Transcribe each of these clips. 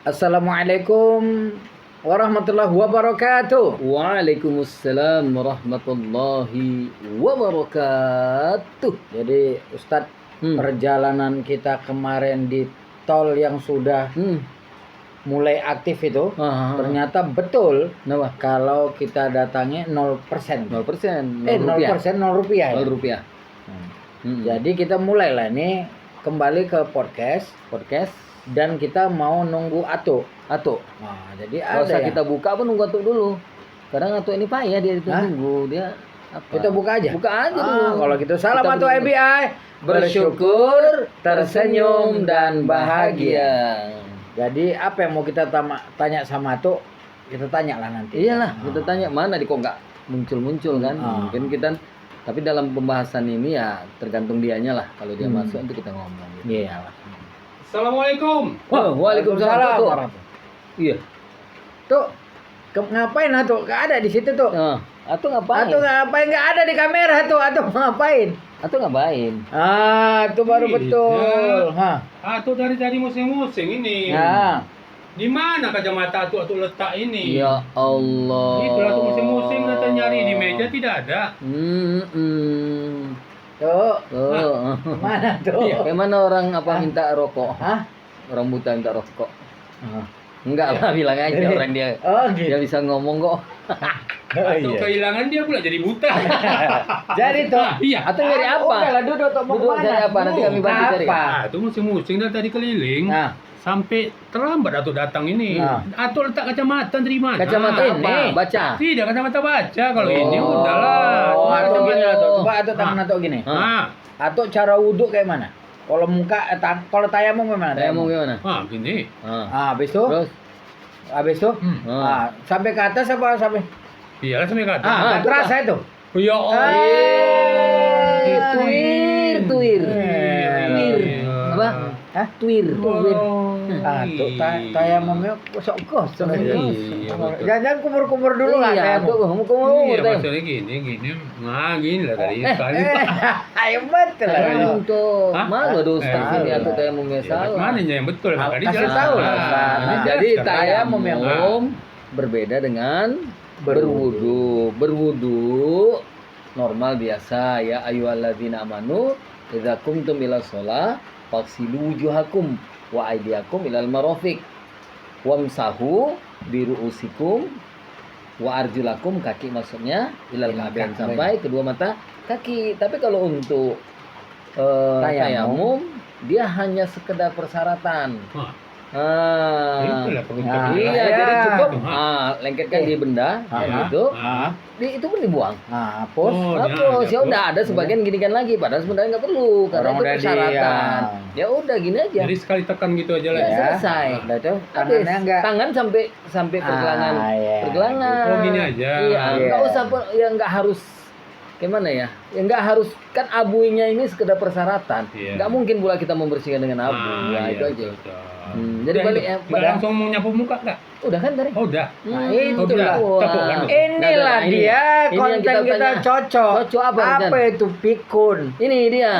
Assalamualaikum warahmatullahi wabarakatuh. Waalaikumsalam warahmatullahi wabarakatuh. Jadi Ustadz, perjalanan kita kemarin di tol yang sudah mulai aktif itu, ternyata betul. Kalau kita datangnya 0%. 0%. 0%, 0 rupiah. 0 rupiah. Jadi kita mulailah nih kembali ke podcast. Dan kita mau nunggu Atuk. Nah, jadi Kalau ada kita buka apa nunggu Atuk dulu. Kadang Atuk ini payah dia ditunggu. Dia apa? Kita buka aja. Buka aja dulu. Kalau gitu salam Kita Atuk ABI. Bersyukur, tersenyum dan bahagia. Jadi apa yang mau kita tanya sama Atuk? Kita tanya lah nanti. Iyalah, kita tanya mana di kok nggak muncul kan. Mungkin kita, tapi dalam pembahasan ini ya tergantung dianya lah. Kalau dia masuk nanti kita ngomong gitu. Iya. Assalamualaikum. Waalaikumsalam. Iya. Tuh, ngapain Atuk? Gak ada di situ tuh. Atuk ngapain? Atuk ngapain? Gak ada di kamera tuh. Atuk ngapain? Atuk ngapain? Itu baru betul. Atuk dari tadi musing-musing ini. Nah. Di mana kacamata Atuk letak ini? Ya Allah. Itu Atuk musing-musing nanti nyari di meja tidak ada. Tuh. Mana tuh? Gimana orang minta rokok? Hah? Orang buta minta rokok. Enggak lah, bilang aja orang dia. Gitu. Dia bisa ngomong kok. Atuk kehilangan dia pula jadi buta. Jadi tuh. Iya. Atau nyari apa? Udah lah duduk tuh mau Duduk kemana? cari apa? Nanti kami bantu cari. Atuk musing-musing dari tadi keliling. Sampai terlambat Atuk datang ini. Atuk letak kacamata dari mana? Kacamata ini. apa? Baca. Tidak, kacamata baca. Kalau ini udahlah. Atuk gini Atuk. Coba Atuk tangan Atuk gini. Atuk cara wudhu kayak mana? Kalau muka, kalau tayamum gimana? Tayamum gimana? Gini. Habis itu? Terus? Habis itu? Sampai ke atas apa sampai? Iyalah sampai ke atas. Terasa itu. Ya Allah. Tuir. Apa? Tuir. Tuh tayamumnya kosong. Iya, Jangan kumur-kumur dulu lah tayamum. Iya, maksudnya gini. Nah, gini lah tadi. Ayo betul lah. Untuk mana ada Ustaz ini atau tayamumnya salah? Mana yang betul? Tadi Kasih tahu lah. Jadi tayamum yang berbeda dengan berwudu. Berwudu normal biasa ya ayyuhalladzina amanu idza qumtum ila shalah faghsilu wujuhakum wa aydiyakum ilal marafiq wamsahu bi ru'usikum wa arjulakum, kaki maksudnya ilal ka'bain sampai kedua mata kaki. Tapi kalau untuk tayamum dia hanya sekedar persyaratan. Itulah jadi cukup lengketkan di benda gitu. Itu pun dibuang. Hapus. Ya udah, ada sebagian ginikan lagi padahal sebenarnya nggak perlu karena itu persyaratan. Ya udah gini aja. Jadi sekali tekan gitu aja lah. Selesai. Udah tuh. Habis. Enggak. Tangan sampai pergelangan. Pergelangan. Oh gini aja. Iya, nggak usah ya nggak harus gimana ya? Ya nggak harus, kan abunya ini sekedar persyaratan. Nggak mungkin pula kita membersihkan dengan abu. Itu aja. Jadi balik langsung mau nyapu muka enggak? Udah kan tadi? Udah. Itulah. Inilah dia konten kita cocok. Cocok apa itu pikun? Ini dia.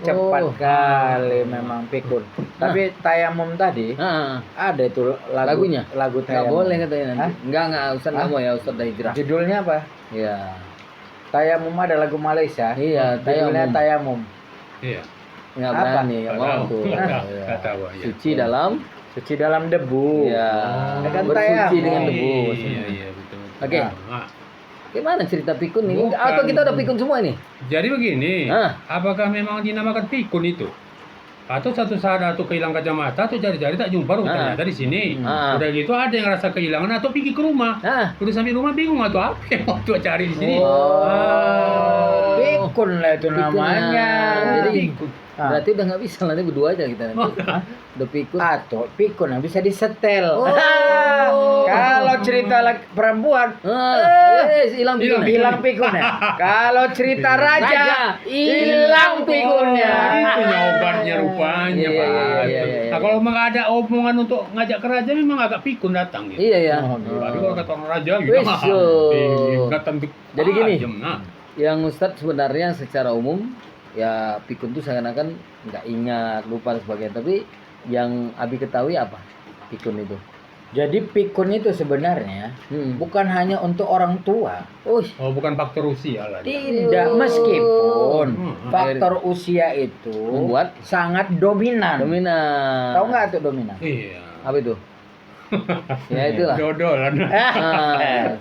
Cepat kali memang pikun. Tapi tayamum tadi ada itu lagunya. Lagu tayamum. Nggak boleh katanya nanti. Enggak Ustaz nggak mau ya, Ustaz dah hijrah. Judulnya apa? Iya. Tayamum ada lagu Malaysia. Iya, judulnya Tayamum. Iya. Nggak berani, nggak mau tuh. Suci dalam debu. Iya. Bersuci dengan debu. Iya, betul. Oke. Gimana cerita pikun nih? Atau kita udah pikun semua nih? Jadi begini, apakah memang dinamakan pikun itu? Atau satu saat atau kehilangan kacamata atau cari-cari tak jumpa ternyata di sini. Udah gitu ada yang rasa kehilangan atau pergi ke rumah. Udah sampai rumah bingung atau apa yang mau cari di sini. Pikun lah itu namanya. Jadi berarti udah nggak bisa, nanti berdua aja kita nanti. Udah pikun. Atau pikun yang bisa disetel. Kalau cerita perempuan, hilang pikunnya. Hilang pikunnya. Kalau cerita raja, hilang pikunnya. Punya obatnya rupanya, Pak. Nah, kalau memang ada omongan untuk ngajak ke raja memang agak pikun datang gitu. Iya ya. Tapi kalau kata orang raja gitu. Jadi gini, yang Ustadz sebenarnya secara umum ya pikun itu seakan-akan nggak ingat, lupa dan sebagainya. Tapi yang Abi ketahui apa? pikun itu? Jadi pikun itu sebenarnya bukan hanya untuk orang tua. Oh, bukan faktor usia lah. Tidak, meskipun faktor usia itu membuat sangat dominan. Tahu nggak tuh dominan? Iya. Apa itu? Ya itulah. Dodolan.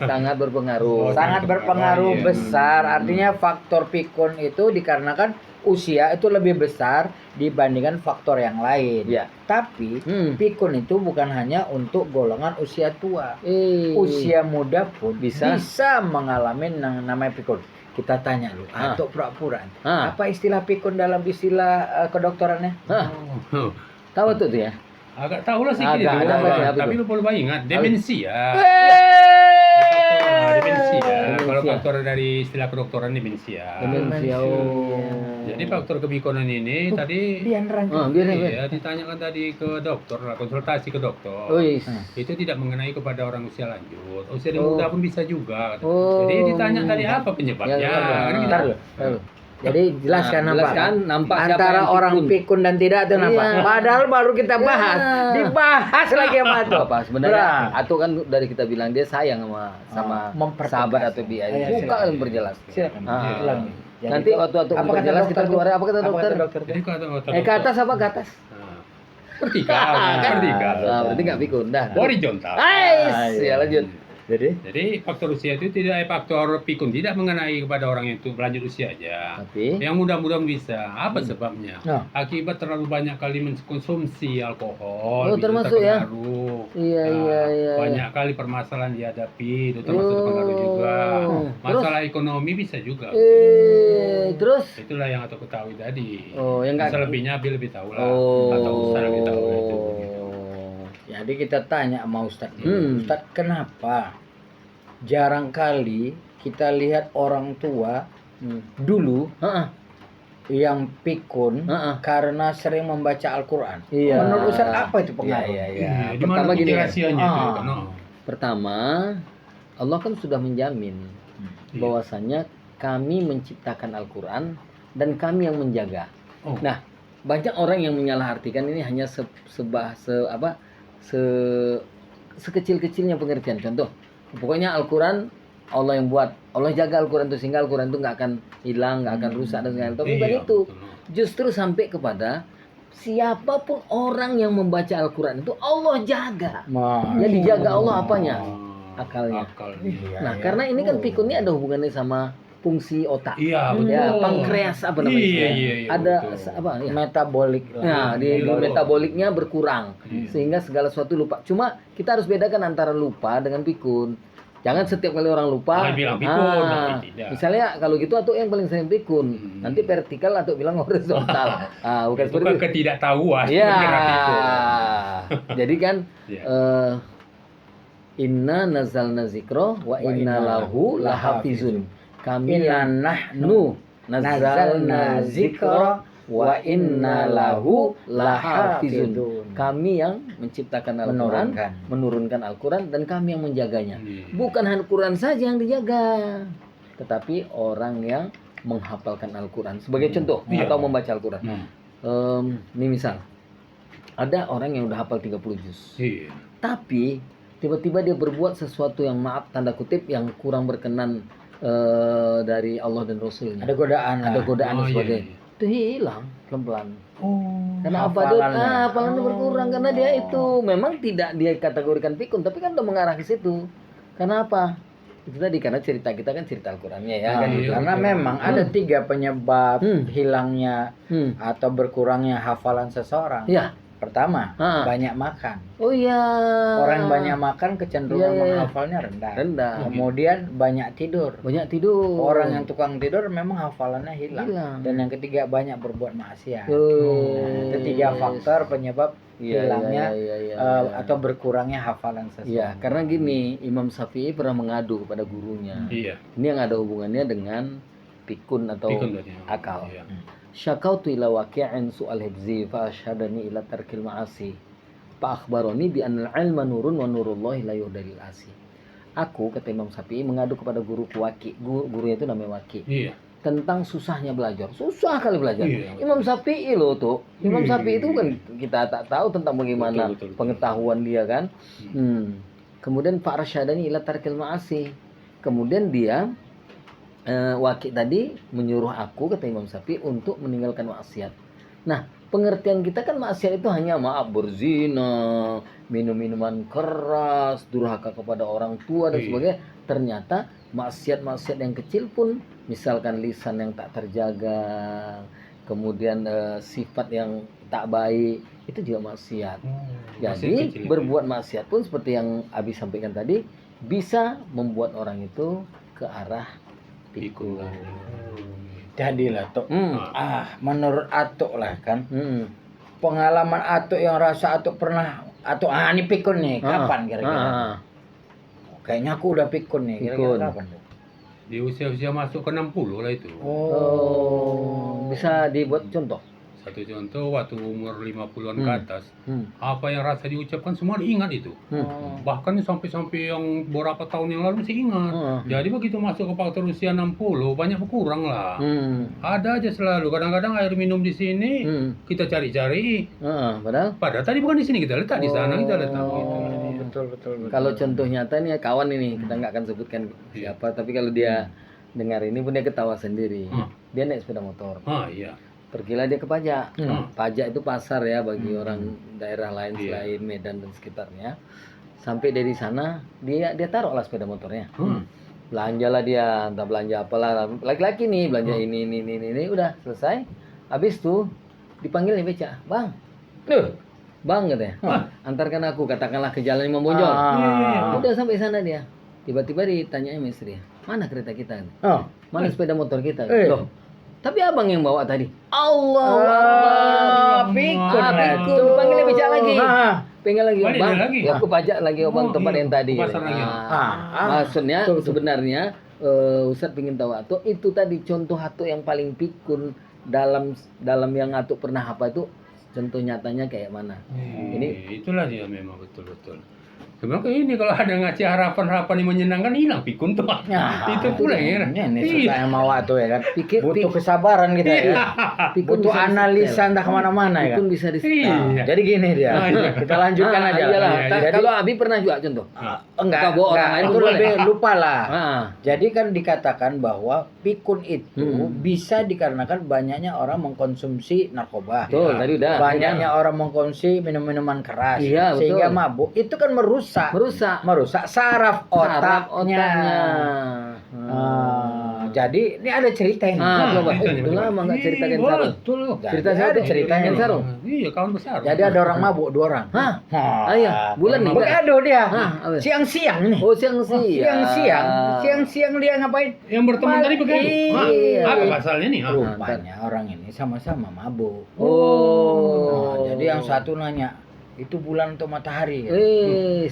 Sangat berpengaruh. Sangat berpengaruh besar. Artinya faktor pikun itu dikarenakan usia itu lebih besar dibandingkan faktor yang lain. Ya. Tapi pikun itu bukan hanya untuk golongan usia tua. Usia muda pun bisa mengalami namanya pikun. Kita tanya lu, atau pura-pura. Apa istilah pikun dalam istilah kedokterannya? Tahu tuh ya? Agak tahu lah sedikit itu. Tapi lu perlu ingat demensia. Demensia. Kalau faktor dari istilah kedokteran demensia. Jadi faktor kepikunan ini tadi ditanyakan tadi ke dokter, konsultasi ke dokter. Itu tidak mengenai kepada orang usia lanjut. Usia muda pun bisa juga. Jadi ditanya tadi apa penyebabnya. Jadi jelaskan antara orang pikun dan tidak itu apa? Padahal baru kita bahas, dibahas lagi sama itu. Apa sebenarnya? Atau kan dari kita bilang dia sayang sama sahabat atau dia. Buka yang berjelas. Silakan. Nanti waktu berjelas kita keluar apa kata dokter? Jadi ke atas apa ke atas? Vertikal. Berarti nggak pikun dah. Horizontal. Ya lanjut. Jadi faktor usia itu tidak faktor pikun tidak mengenai kepada orang yang itu berlanjut usia aja. Tapi yang mudah-mudahan bisa. Apa sebabnya? Akibat terlalu banyak kali mengkonsumsi alkohol. Termasuk ya. Iya. Banyak kali permasalahan dihadapi itu termasuk pengaruh juga. Masalah ekonomi bisa juga. Terus? Itulah yang aku ketahui tadi. Yang selebihnya Abi lebih tahu lah. Atau Ustaz lebih tahu itu. Jadi kita tanya sama Ustadz, Ustadz kenapa jarang kali kita lihat orang tua dulu yang pikun karena sering membaca Al-Quran. Menurut Ustadz apa itu pengaruh? Pertama gini rahasianya. Pertama, Allah kan sudah menjamin bahwasanya kami menciptakan Al-Quran dan kami yang menjaga. Nah, banyak orang yang menyalahartikan ini hanya sekecil-kecilnya pengertian. Contoh, pokoknya Al-Quran Allah yang buat, Allah jaga Al-Quran itu sehingga Al-Quran itu nggak akan hilang, nggak akan rusak dan segala. Tapi bukan itu. Justru sampai kepada siapapun orang yang membaca Al-Quran itu Allah jaga. Yang dijaga Allah apanya? Akalnya. Nah, karena ini kan pikun ini ada hubungannya sama fungsi otak. Iya, betul. Pankreas apa namanya? Iya, ada betul. apa ya? Metabolik. Nah, di metaboliknya berkurang sehingga segala sesuatu lupa. Cuma kita harus bedakan antara lupa dengan pikun. Jangan setiap kali orang lupa. Bilang pikun, tidak. Misalnya kalau gitu atau yang paling sering pikun, nanti vertikal atau bilang horizontal. Bukan itu kan ketidaktahuan. Iya. Jadi kan inna nazalna zikra wa inna lahu lahafizun. Kami nahnu nazalna zikra wa inna lahu lahafizun. Kami yang menciptakan Al-Quran, menurunkan Al-Quran, dan kami yang menjaganya. Bukan Al-Quran saja yang dijaga, tetapi orang yang menghafalkan Al-Quran. Sebagai contoh, atau membaca Al-Quran. Ini misal, ada orang yang udah hafal 30 juz. Tapi tiba-tiba dia berbuat sesuatu yang maaf tanda kutip yang kurang berkenan dari Allah dan Rasulnya. Ada godaan dan sebagainya. Itu hilang pelan-pelan. Karena hafalannya berkurang karena dia itu memang tidak dia kategorikan pikun, tapi kan udah mengarah ke situ. Karena apa? Itu tadi karena cerita kita kan cerita Al-Qur'annya ya. Karena memang ada 3 penyebab hilangnya atau berkurangnya hafalan seseorang. Pertama, banyak makan. Orang yang banyak makan kecenderungan menghafalnya rendah. Kemudian banyak tidur. Orang yang tukang tidur memang hafalannya hilang. Dan yang ketiga banyak berbuat maksiat. Itu 3 faktor penyebab hilangnya atau berkurangnya hafalan seseorang. Karena gini, Imam Syafi'i pernah mengadu kepada gurunya. Ini yang ada hubungannya dengan pikun atau akal. Syakautu ila waqi'in su'al hibzi fa asyhadani ila tarkil ma'asi fa akhbarani bi anal ilma nurun wa nurullahi la yuhdalil asi. Aku, kata Imam Syafi'i, mengadu kepada guruku Waqi. Gurunya itu namanya Waqi. tentang susahnya belajar. Susah kali belajar. Iya. Imam Syafi'i loh tuh. Imam Syafi'i itu kan kita tak tahu tentang bagaimana Betul. pengetahuan dia kan. Kemudian Pak Rasyadani ila tarkil ma'asi. Kemudian dia Waki tadi menyuruh aku, kata Imam Syafi'i, untuk meninggalkan maksiat. Nah, pengertian kita kan maksiat itu hanya maaf berzina, minum minuman keras, durhaka kepada orang tua dan sebagainya. Ternyata maksiat-maksiat yang kecil pun, misalkan lisan yang tak terjaga, kemudian sifat yang tak baik, itu juga maksiat. Jadi berbuat maksiat pun seperti yang Abi sampaikan tadi, bisa membuat orang itu ke arah pikun. Jadilah tuh. Menurut Atuk lah kan. Pengalaman Atuk yang rasa Atuk pernah Atuk ini pikun nih, kapan kira-kira? Kayaknya aku udah pikun nih, kira-kira kapan tuh? Di usia-usia masuk ke 60 lah itu. Bisa dibuat contoh. Satu contoh waktu umur 50-an ke atas, apa yang rasa diucapkan semua diingat itu. Bahkan sampai yang beberapa tahun yang lalu masih ingat. Jadi begitu masuk ke faktor usia 60, banyak berkurang lah. Ada aja selalu. Kadang-kadang air minum di sini kita cari-cari. Padahal tadi bukan di sini, kita letak di sana, kita letak gitu. Betul. Kalau contoh nyata nih kawan ini, kita nggak akan sebutkan siapa, tapi kalau dia dengar ini pun dia ketawa sendiri. Dia naik sepeda motor. Iya. Pergilah dia ke Pajak. Pajak itu pasar ya bagi orang daerah lain selain Medan dan sekitarnya. Sampai dari sana dia taruhlah sepeda motornya. Belanjalah dia, entah belanja apalah. Laki-laki nih belanja ini udah selesai. Habis tuh dipanggil nih beca, "Bang." "Bang," katanya. "Antarkan aku," katakanlah ke Jalan Imam Bonjol. Udah sampai sana dia. Tiba-tiba ditanyain istri, "Mana kereta kita?" "Mana sepeda motor kita?" "Loh, tapi abang yang bawa tadi." Allah, pikun. Dipanggilnya becak lagi. Pengen lagi, "Bang, ya aku pajak lagi abang tempat yang tadi." Maksudnya sebenarnya Ustadz pengen tahu Atuk itu tadi contoh Atuk yang paling pikun dalam yang Atuk pernah apa itu, contoh nyatanya kayak mana? Ini itulah dia memang betul-betul. Sebenarnya ini kalau ada ngasih harapan-harapan yang menyenangkan, hilang pikun tuh. Itu pula ya. Ini suka yang mau tuh ya kan. Butuh kesabaran kita ya. Butuh analisa entah kemana-mana ya kan. Pikun bisa Jadi gini dia. Kita lanjutkan aja. Jadi kalau Abi pernah juga contoh. Enggak. Itu lebih lupa lah. Jadi kan dikatakan bahwa pikun itu bisa dikarenakan banyaknya orang mengkonsumsi narkoba. Betul, tadi udah. Banyaknya orang mengkonsumsi minum-minuman keras. Iya, sehingga mabuk. Itu kan merusak saraf otaknya. Jadi ini ada cerita ini. Udah lama nggak ceritakan sarung. Cerita saya ada ceritanya sarung. Iya, kawan besar. Jadi ada orang mabuk 2 orang. Iya, bulan nih. Begado dia. Siang-siang nih. Siang-siang dia ngapain? Yang berteman tadi begado. Apa pasalnya nih? Rupanya orang ini sama-sama mabuk. Jadi yang satu nanya, "Itu bulan atau matahari?"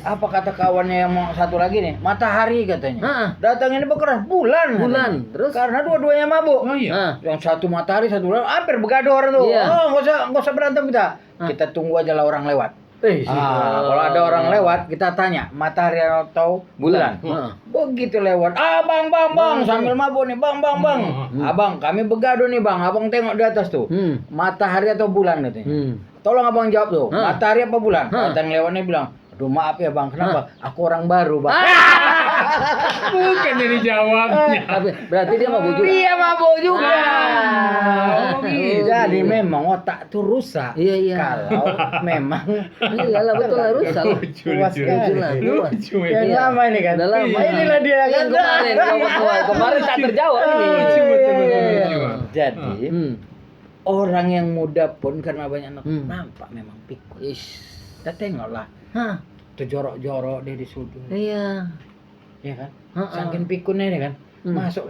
Apa kata kawannya yang mau satu lagi nih? "Matahari," katanya. Datang ini berkeras, bulan. Terus karena dua-duanya mabuk. Yang satu matahari, satu bulan, hampir begado orang tuh. Nggak usah berantem kita. Kita tunggu aja lah orang lewat. Kalau ada orang lewat, kita tanya matahari atau bulan. Begitu lewat, bang, sambil mabuk nih, bang. Abang, kami begado nih bang. Abang tengok di atas tuh, matahari atau bulan katanya. Tolong abang jawab tuh, matahari apa bulan? Datang lewatnya bilang, "Aduh maaf ya bang, kenapa? Aku orang baru bang." Bukan dari jawabnya. Berarti dia mabuk juga. Dia mabuk juga. Jadi memang otak tuh rusak. Iya. Kalau memang iyalah betul lah rusak. Lucu. Yang lama ini kan. Inilah dia kan. Kemarin tak terjawab ini. Jadi orang yang muda pun karena banyak anak nampak memang pikun. Kita tengoklah. Tuh jorok-jorok dia di sudut. Iya. Ya kan? Saking pikunnya ini kan. Masuk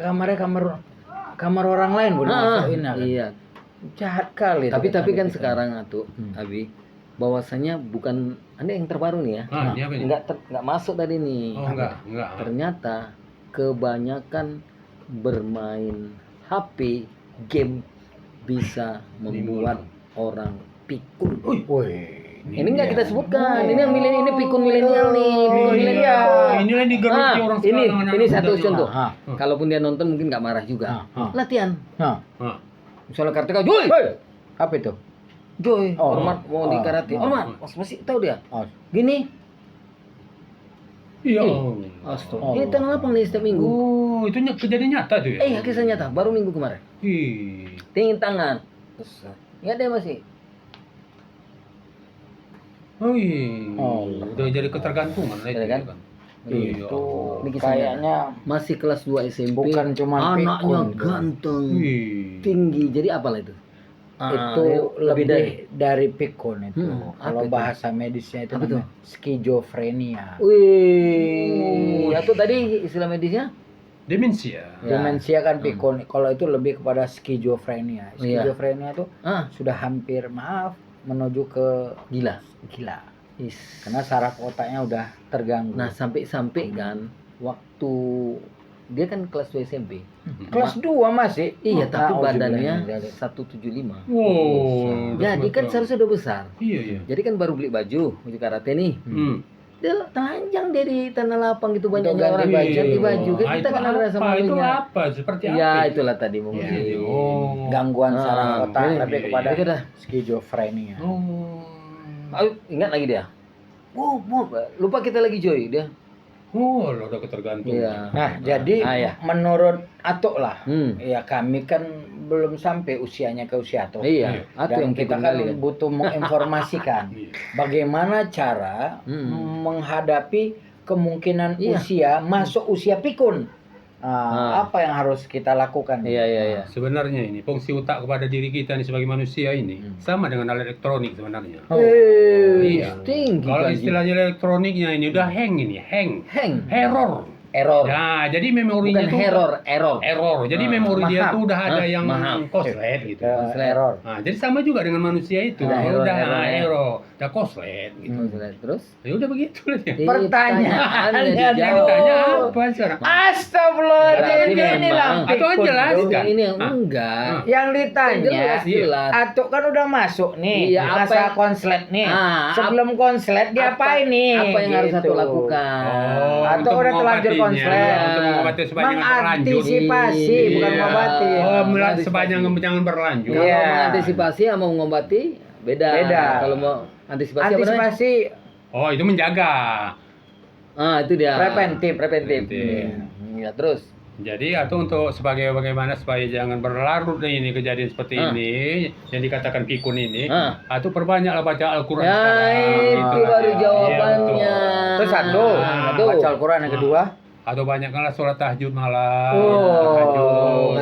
kamar orang lain pun masukin kan. Iya. Jahat kali. Tapi kan sekarang Atuk, Abi, bahwasanya bukan ada yang terbaru nih ya. Enggak masuk tadi nih. Enggak. Ternyata kebanyakan bermain HP, game bisa membuat orang pikun. Ini enggak kita sebutkan. Ini yang ini pikun milenial nih, pikun milenial. Inilah yang digeluti orang sekarang. Ini satu contoh. Kalaupun dia nonton mungkin nggak marah juga. Latihan. Misalnya karateka, Joy. Apa itu? Joy, hormat mau di karate. Hormat, masih tahu dia. Gini. Iya. Astaga. Ini tanah lapang nih setiap minggu. Oh, itu kejadian nyata tuh ya? Kisah nyata, baru minggu kemarin. Tinggi tangan. Besar. Ingat dia masih. Oh iya. Udah jadi ketergantungan lah itu kan? kan. Itu kayaknya masih kelas 2 SMP. Bukan cuma anaknya pikun, ganteng, tinggi. Jadi apalah itu? Itu lebih dari pikun itu. Kalau bahasa medisnya itu namanya skizofrenia. Wih, atau tadi istilah medisnya? Demensia. Demensia kan pikun. Kalau itu lebih kepada skizofrenia. Skizofrenia itu sudah hampir menuju ke gila. Karena saraf otaknya udah terganggu. Nah, sampai kan waktu dia kan kelas 2 SMP. Kelas 2 masih. Iya, tapi badannya 175. Wow. Jadi kan seharusnya udah besar. Iya. Jadi kan baru beli baju karate nih. Dia telanjang dari tanah lapang gitu, banyak orang ganti baju. Kita kan ada rasa malunya. Itu apa? Seperti apa? Ya, itulah tadi mungkin. Gangguan saraf otak lebih kepada skizofrenia. Ingat lagi dia. Lupa kita lagi Joy dia. Lo udah ketergantungan. Iya. Nah, jadi menurut Atok lah, ya kami kan belum sampai usianya ke usia Atok. Iya. Dan kita kan butuh menginformasikan bagaimana cara menghadapi kemungkinan usia masuk usia pikun. Apa yang harus kita lakukan? Iya. Sebenarnya ini fungsi otak kepada diri kita nih sebagai manusia ini sama dengan alat elektronik sebenarnya. Iya. Kalau istilahnya elektroniknya ini udah error. Nah, jadi memorinya tuh error. Jadi memori dia tuh udah ada yang koslet gitu. Error. Nah, jadi sama juga dengan manusia itu. Error. Udah koslet gitu. Terus? Ya udah begitu lah ya. Pertanyaannya ditanya apa sekarang? Astagfirullahaladzim, ini lah. Atau jelaskan. Ini yang enggak. Yang ditanya, jelas. Atuk kan udah masuk nih, masa konslet nih. Sebelum konslet diapain nih? Apa yang harus Atuk lakukan? Atau udah terlanjur konslet? Untuk mengobati supaya jangan berlanjut. Mengantisipasi, bukan mengobati. Supaya jangan berlanjut. Kalau mengantisipasi sama mengobati beda. Kalau mau antisipasi. Itu menjaga. Itu dia. Preventif. Ya, terus. Jadi atau untuk bagaimana supaya jangan berlarut ini kejadian seperti ini yang dikatakan pikun ini, atau perbanyaklah baca Al-Qur'an sekarang. Itu baru jawabannya. Itu satu. Baca Al-Qur'an. Yang kedua, atau banyaklah sholat tahajud malam.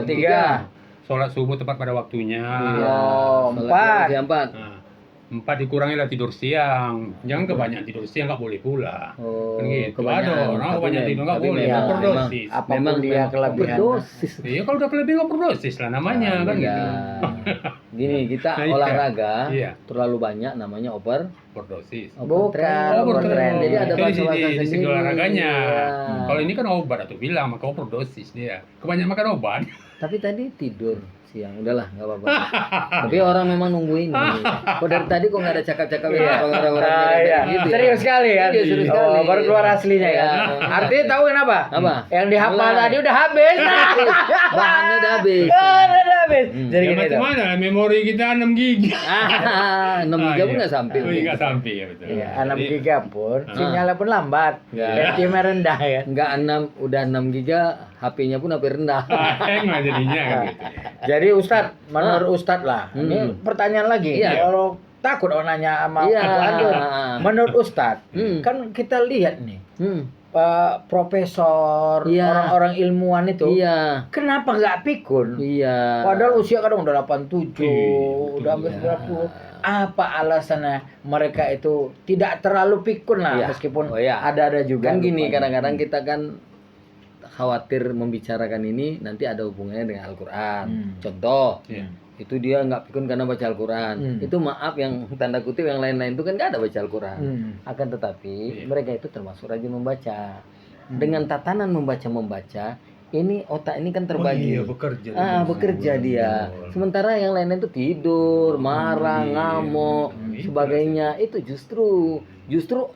Ketiga, sholat subuh tepat pada waktunya. 4. 4 dikurangilah tidur siang. Jangan kebanyakan tidur siang, nggak boleh pula. Kan gitu. Ada orang kebanyakan tidur nggak boleh, overdosis. Memang dia kelebihan. Iya, kalau udah kelebihan overdosis lah namanya kan gitu. Gini, kita olahraga terlalu banyak namanya overdosis. Bukan overtraining. Jadi ada bahasa-bahasa di segi olahraganya. Kalau ini kan obat atau bilang maka overdosis dia. Kebanyakan makan obat. Tapi tadi tidur siang, udahlah nggak apa-apa. Tapi orang memang nungguin. Kok dari tadi kok nggak ada cakap-cakap ya orang-orang gitu. Serius sekali kan? Serius sekali. Baru keluar aslinya ya. Artinya tahu kenapa? Apa? Yang dihafal tadi udah habis. Bahannya udah habis. Jadi ya bagaimana? Memori kita 6 GB. 6 GB pun nggak sampai. Nggak sampai ya betul. 6 GB pun sinyalnya pun lambat. Density-nya rendah ya. Enggak 6, udah 6 GB, HP-nya pun HP rendah. Hang lah jadinya kan gitu. Jadi Ustadz, menurut Ustadz lah, ini pertanyaan lagi. Kalau takut orang nanya sama Anjur. Menurut Ustadz, kan kita lihat nih, profesor, orang-orang ilmuwan itu, kenapa nggak pikun? Padahal usia kadang udah 87, udah hampir 90. Apa alasannya mereka itu tidak terlalu pikun lah, meskipun ada juga. Kan gini, kadang-kadang kita kan khawatir membicarakan ini nanti ada hubungannya dengan Al-Quran. Contoh, itu dia nggak pikun karena baca Al-Quran. Itu maaf yang tanda kutip yang lain-lain itu kan nggak ada baca Al-Quran. Akan tetapi mereka itu termasuk rajin membaca. Dengan tatanan membaca ini otak ini kan terbagi. Oh iya, bekerja. Bekerja dia. Sementara yang lainnya itu tidur, marah, ngamuk, sebagainya. Itu justru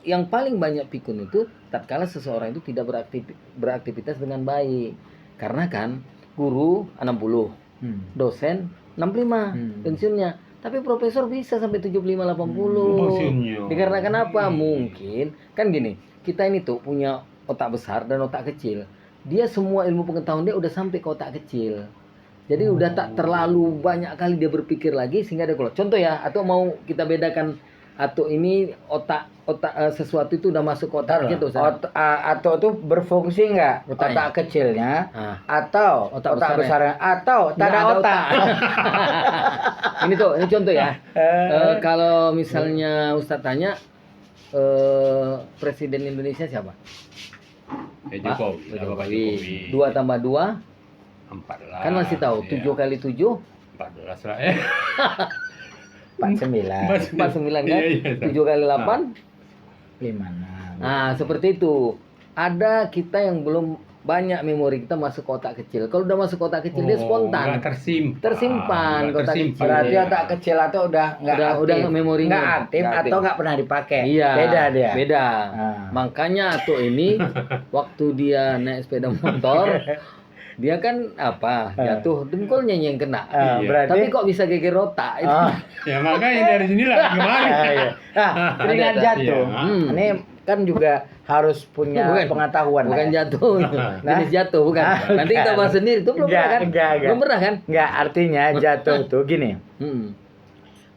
yang paling banyak pikun itu tatkala seseorang itu tidak beraktivitas dengan baik. Karena kan guru 60, dosen 65 pensiunnya. Tapi profesor bisa sampai 75-80. Dikarenakan apa? Mungkin kan gini, kita ini tuh punya otak besar dan otak kecil. Dia semua ilmu pengetahuan dia udah sampai ke otak kecil. Jadi udah tak terlalu banyak kali dia berpikir lagi sehingga dia keluar. Contoh ya, atau mau kita bedakan atau ini otak sesuatu itu udah masuk ke otak gitu. Atau tuh berfungsi nggak otak kecilnya atau otak besarnya atau tak ada otak. Ini contoh ya. Kalau misalnya Ustadz tanya Presiden Indonesia siapa? Jokowi. 2 tambah 2 14. kan masih tahu 7 kali 7 14 lah 49 kan 7 kali 8 56. Nah seperti itu. Ada kita yang belum banyak memori kita masuk kotak kecil. Kalau udah masuk kotak kecil dia spontan. Tersimpan Kotak kecil. Berarti otak kecil atau udah memorinya nggak aktif atau nggak pernah dipakai. Iya, beda. Nah. Makanya atau ini waktu dia naik sepeda motor dia kan jatuh dengkulnya yang kena. Berarti... Tapi kok bisa geger otak itu? Ya makanya dari sinilah kemarin. Ringan jatuh. Ini kan juga harus punya pengetahuan. Bukan jatuh. Jenis jatuh bukan. Nanti kita bahas sendiri itu belum pernah kan? Belum pernah kan? Enggak, artinya jatuh tuh gini.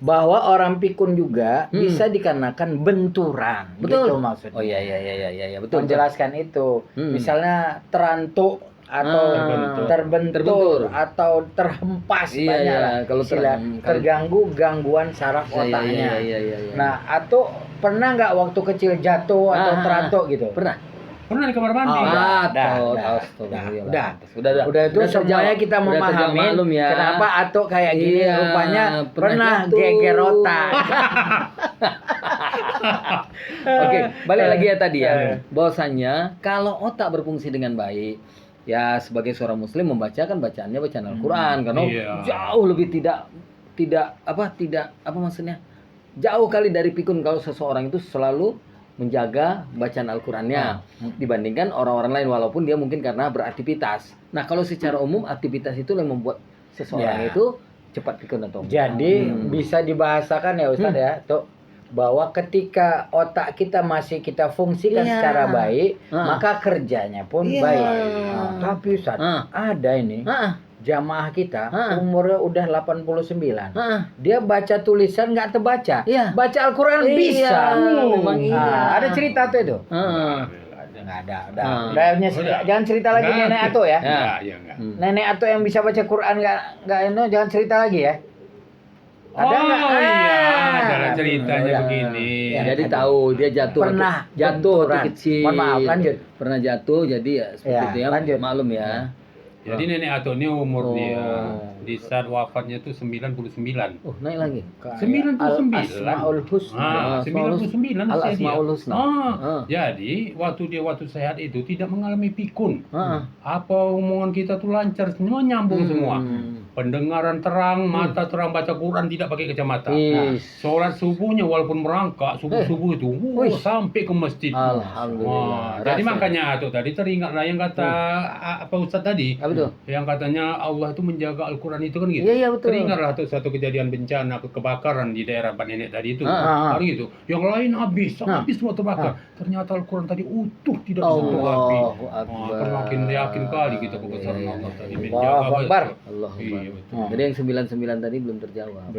Bahwa orang pikun juga bisa dikarenakan benturan. Betul. Gitu maksudnya. Oh iya betul. Menjelaskan itu. Misalnya terantuk atau terbentur atau terhempas banyak kalau terganggu gangguan saraf otaknya. Nah, atau pernah nggak waktu kecil jatuh atau terantuk gitu? Pernah di kamar mandi. Udah itu semuanya kita memahami kenapa atau kayak gini rupanya pernah geger otak. Oke, balik lagi ya tadi ya. Bahwasanya kalau otak berfungsi dengan baik, ya sebagai seorang muslim membacakan bacaannya bacaan Al-Qur'an karena jauh lebih tidak maksudnya jauh kali dari pikun kalau seseorang itu selalu menjaga bacaan Al-Qur'annya dibandingkan orang-orang lain walaupun dia mungkin karena beraktivitas. Nah, kalau secara umum aktivitas itu yang membuat seseorang itu cepat pikun atau jadi bisa dibahasakan ya Ustadz ya tuh bahwa ketika otak kita masih kita fungsikan secara baik, maka kerjanya pun baik. Tapi Ustaz, ada ini jamaah kita umurnya udah 89. Dia baca tulisan nggak terbaca. Baca Al-Quran bisa. Ada cerita tuh itu. Nggak ada. Jangan cerita lagi nenek Ato ya. Nenek Ato yang bisa baca Quran nggak jangan cerita lagi ya. Ada nggak? Adalah ceritanya begini. Jadi tahu dia jatuh waktu kecil. Mohon maaf, lanjut. Pernah jatuh jadi ya seperti itu ya. Lanjut. Maklum ya. Jadi nenek Ato ini umur dia di saat wafatnya itu 99. Oh, naik lagi. 99. Al-Asmaul Husna. 99 Al-Asmaul Husna. Jadi waktu sehat itu tidak mengalami pikun. Apa omongan kita tuh lancar, semua nyambung semua. Pendengaran terang, mata terang, baca Quran tidak pakai kacamata. Sholat subuhnya walaupun merangkak subuh itu sampai ke masjid. Alhamdulillah. Jadi makanya tuh tadi teringatlah yang kata apa Ustaz tadi. Yang katanya Allah itu menjaga Al-Quran itu kan gitu. Iya betul. Teringatlah tuh satu kejadian bencana kebakaran di daerah Pak Nenek tadi itu. Kan gitu. Yang lain habis semua terbakar. Ternyata Al-Quran tadi utuh tidak disentuh api. Makin yakin kali kita kebesaran Allah tadi menjaga. Allah. Jadi yang 99 tadi belum terjawab.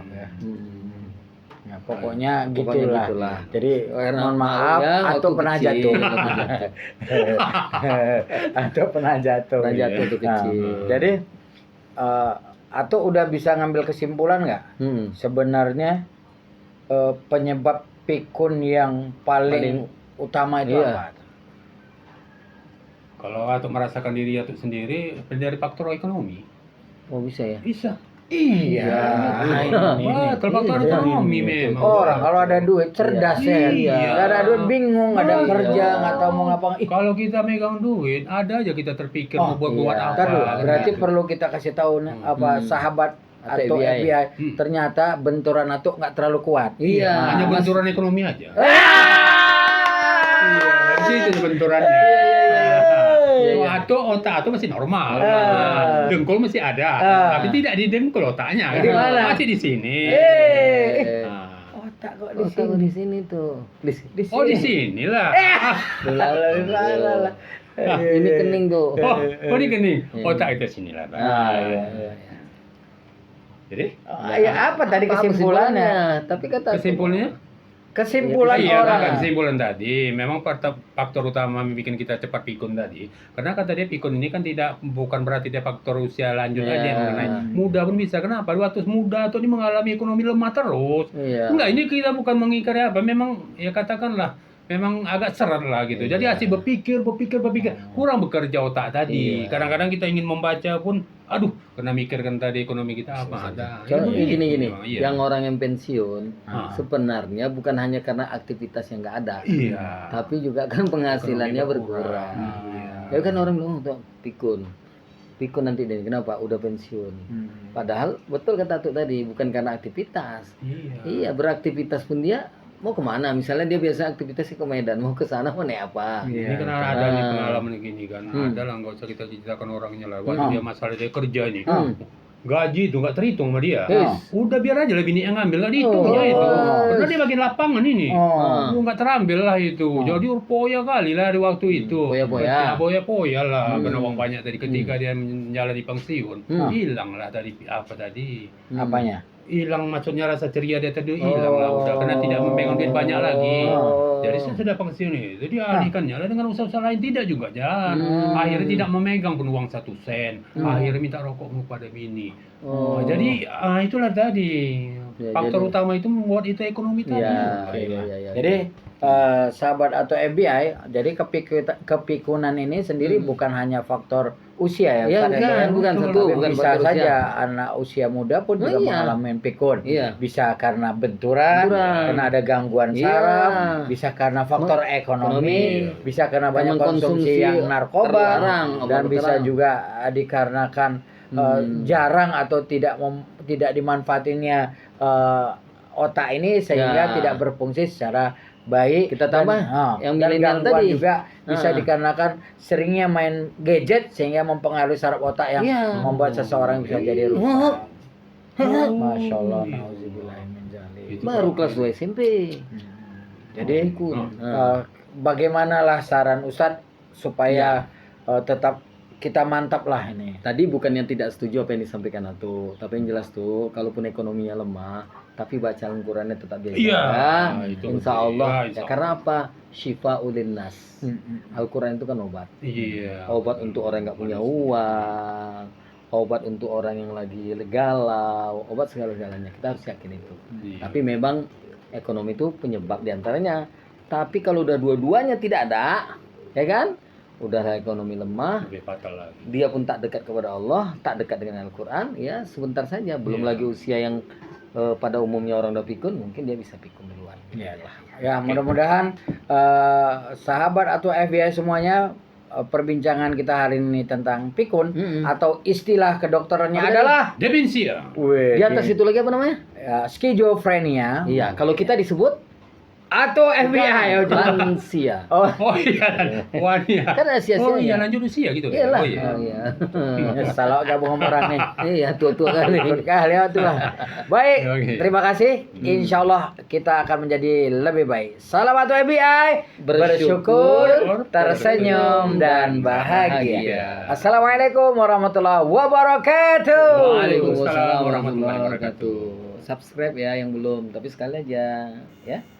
Ya. Ya, pokoknya gitulah. Jadi mohon maaf atau pernah jatuh. Atau pernah jatuh tuh kecil. Jadi atau udah bisa ngambil kesimpulan nggak? Sebenarnya penyebab pikun yang paling utama itu apa? Kalau atau merasakan diri atau sendiri dari faktor ekonomi. Oh bisa ya? Bisa. Iya. Wah, faktor ekonomi memang. Orang kalau ada duit cerdas ya. Iya. Nggak ada duit bingung, nggak ada kerja, nggak tahu mau ngapa. Kalau kita megang duit, ada aja kita terpikir mau buat apa. Ntar dulu, berarti perlu kita kasih tahu sahabat atau FBI. Ternyata benturan atuk nggak terlalu kuat. Iya. Hanya benturan ekonomi aja. Iya, itu benturannya. Atau otak masih normal, dengkul masih ada, tapi tidak di dengkul otaknya. Di mana? Masih di sini. Otak kok di sini tuh. Di sini. Oh di sini lah. Ini kening tuh. Oh ini kening. Otak itu sini lah. Jadi? Apa tadi kesimpulannya? Tapi kata kesimpulan orang. Kesimpulan tadi memang faktor utama bikin kita cepat pikun tadi, karena kata dia pikun ini kan bukan berarti dia faktor usia lanjut aja yang mengenai muda pun bisa. Kenapa? Waktu muda tuh ini mengalami ekonomi lemah terus. Enggak, ini kita bukan mengingkari apa, memang ya katakanlah memang agak seret lah gitu. Jadi asik berpikir, kurang bekerja otak tadi. Kadang-kadang kita ingin membaca pun, aduh, kena mikirkan tadi ekonomi kita apa ada. Gini, yang orang yang pensiun sebenarnya bukan hanya karena aktivitas yang nggak ada, tapi juga kan penghasilannya berkurang. Ya kan orang bilang tuh pikun nanti deh, kenapa udah pensiun? Padahal betul kata Atuk tadi, bukan karena aktivitas. Iya, beraktivitas pun dia mau kemana? Misalnya dia biasa aktivitasnya ke Medan, mau ke sana mau naik apa? Ini kan ada nih pengalaman gini kan, ada lah, nggak usah kita ceritakan orangnya lah. Waktu dia masalah dia kerja nih, gaji itu nggak terhitung sama dia. Udah biar aja lah bini yang ngambil, nggak dihitungnya itu. Karena dia bagian lapangan ini, nggak terambil lah itu. Jadi poya kali lah di waktu itu. Poya lah, karena uang banyak tadi ketika dia menjalani pensiun, hilang lah tadi apa tadi? Apanya? Hilang, maksudnya rasa ceria dia tadi hilang lah udah, karena tidak memegang duit banyak lagi. Jadi sudah pensiun itu dia alihkannya lah dengan usaha-usaha lain, tidak juga jalan. Akhirnya tidak memegang pun uang 1 sen. Akhirnya minta rokok kepada bini. Jadi itulah tadi faktor utama itu membuat itu ekonomi tadi. Jadi sahabat atau FBI, jadi kepikunan ini sendiri bukan hanya faktor usia ya, bukan bisa saja anak usia muda pun juga mengalami pikun. Bisa karena benturan, karena ada gangguan saraf, bisa karena faktor ekonomi, bisa karena banyak konsumsi yang narkoba, dan bisa juga dikarenakan jarang atau tidak dimanfaatinya otak ini sehingga tidak berfungsi secara baik. Kita tambah yang milenial tadi juga bisa dikarenakan seringnya main gadget sehingga mempengaruhi saraf otak yang membuat seseorang bisa jadi rusak. Masya Allah, baru kelas 2 SMP. Jadi bagaimana lah saran Ustadz supaya tetap kita mantap lah ini. Tadi bukan yang tidak setuju apa yang disampaikan Atuk, tapi yang jelas tuh, kalaupun ekonominya lemah, tapi baca Al-Qurannya tetap dijaga. Insya Allah. Karena apa? Syifa ulinnas. Al-Quran itu kan obat. Obat untuk orang yang nggak punya uang, obat untuk orang yang lagi galau, obat segala-galanya. Kita harus yakin itu. Tapi memang ekonomi itu penyebab diantaranya. Tapi kalau udah dua-duanya tidak ada, ya kan? Udah ekonomi lemah, dia pun tak dekat kepada Allah, tak dekat dengan Al-Quran, ya sebentar saja. Belum lagi usia yang pada umumnya orang udah pikun, mungkin dia bisa pikun duluan. Ya, mudah-mudahan sahabat atau FBI semuanya, perbincangan kita hari ini tentang pikun atau istilah kedokterannya adalah demensia. Di atas itu lagi apa namanya? Skizofrenia. Iya, kalau kita disebut atau FBI lansia. Kan sia-sia. lanjut usia gitu. Salah gabung sama orang nih. Iya, tua-tua kali. Tuh lah. Baik, terima kasih. Insya Allah kita akan menjadi lebih baik. Salam atau FBI, bersyukur, tersenyum dan bahagia. Assalamualaikum warahmatullahi wabarakatuh. Waalaikumsalam warahmatullahi wabarakatuh. Subscribe ya yang belum, tapi sekali aja ya.